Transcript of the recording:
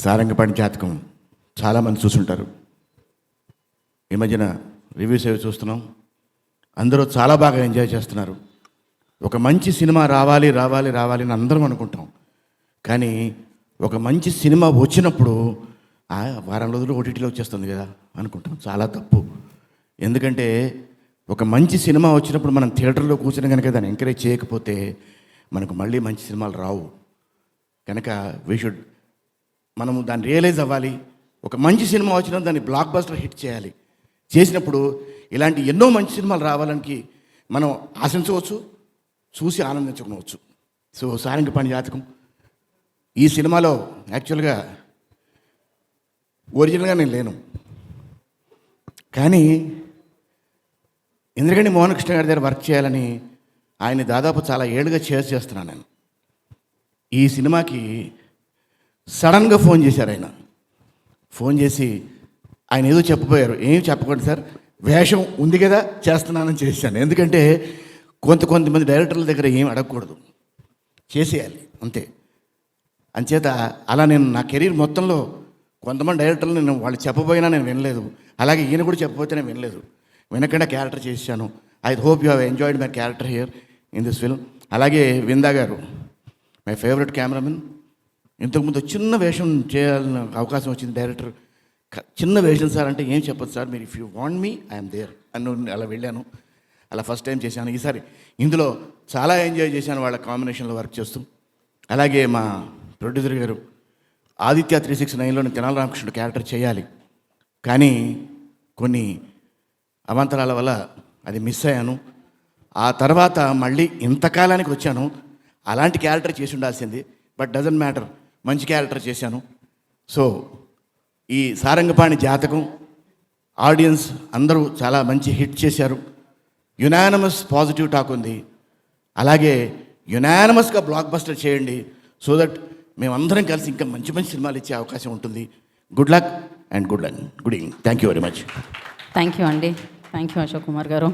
సారంగపాణి జాతకం చాలామంది చూసుంటారు. ఈ మధ్యన రివ్యూస్ అవి చూస్తున్నాం. అందరూ చాలా బాగా ఎంజాయ్ చేస్తున్నారు. ఒక మంచి సినిమా రావాలి రావాలి రావాలి అని అందరం అనుకుంటాం. కానీ ఒక మంచి సినిమా వచ్చినప్పుడు వారం రోజులు ఓటీటీలో వచ్చేస్తుంది కదా అనుకుంటాం. చాలా తప్పు. ఎందుకంటే ఒక మంచి సినిమా వచ్చినప్పుడు మనం థియేటర్లో కూర్చుని కనుక దాన్ని ఎంకరేజ్ చేయకపోతే మనకు మళ్ళీ మంచి సినిమాలు రావు. కనుక మనము దాన్ని రియలైజ్ అవ్వాలి. ఒక మంచి సినిమా వచ్చినా దాన్ని బ్లాక్ బస్టర్ హిట్ చేయాలి. చేసినప్పుడు ఇలాంటి ఎన్నో మంచి సినిమాలు రావాలని మనం ఆశించవచ్చు, చూసి ఆనందించుకోవచ్చు. సో సారంగపాణి జాతకం ఈ సినిమాలో యాక్చువల్గా ఒరిజినల్గా నేను లేను, కానీ ఇంద్రగంటి మోహన్ కృష్ణ గారి దగ్గర వర్క్ చేయాలని ఆయన దాదాపు చాలా ఏళ్ళుగా చేస్తున్నాను నేను. ఈ సినిమాకి సడన్గా ఫోన్ చేశారు. ఆయన ఫోన్ చేసి ఆయన ఏదో చెప్పబోయారు. ఏం చెప్పకూడదు సార్, వేషం ఉంది కదా చేస్తున్నానని చేశాను. ఎందుకంటే కొంతమంది డైరెక్టర్ల దగ్గర ఏం అడగకూడదు, చేసేయాలి అంతే. అంచేత అలా నేను నా కెరీర్ మొత్తంలో కొంతమంది డైరెక్టర్లు నేను వాళ్ళు చెప్పబోయినా నేను వినలేదు, అలాగే ఈయన కూడా చెప్పబోతే నేను వినలేదు, వినకుండా క్యారెక్టర్ చేశాను. I hope you have enjoyed my character here in this film. అలాగే విందా గారు మై ఫేవరెట్ కెమెరామెన్. ఇంతకుముందు చిన్న వేషం చేయాలని అవకాశం వచ్చింది. డైరెక్టర్ చిన్న వేషం సార్ అంటే ఏం చెప్పదు సార్, మీరు if you want me I'm there అని అలా వెళ్ళాను. అలా ఫస్ట్ టైం చేశాను. ఈసారి ఇందులో చాలా ఎంజాయ్ చేశాను వాళ్ళ కాంబినేషన్లో వర్క్ చేస్తూ. అలాగే మా ప్రొడ్యూసర్ గారు ఆదిత్య 369లోని తెనాలి రామకృష్ణుడు క్యారెక్టర్ చేయాలి, కానీ కొన్ని అవాంతరాల వల్ల అది మిస్ అయ్యాను. ఆ తర్వాత మళ్ళీ ఇంతకాలానికి వచ్చాను. అలాంటి క్యారెక్టర్ చేసి ఉండాల్సింది, బట్ డజంట్ మ్యాటర్, మంచి క్యారెక్టర్ చేశాను. సో ఈ సారంగపాణి జాతకం ఆడియన్స్ అందరూ చాలా మంచి హిట్ చేశారు. యునానిమస్ పాజిటివ్ టాక్ ఉంది. అలాగే యునానిమస్గా బ్లాక్ బస్టర్ చేయండి, సో దట్ మేమందరం కలిసి ఇంకా మంచి మంచి సినిమాలు ఇచ్చే అవకాశం ఉంటుంది. Good luck and good evening. Thank you very much. Thank you అండి. థ్యాంక్ యూ అశోక్ కుమార్ గారు.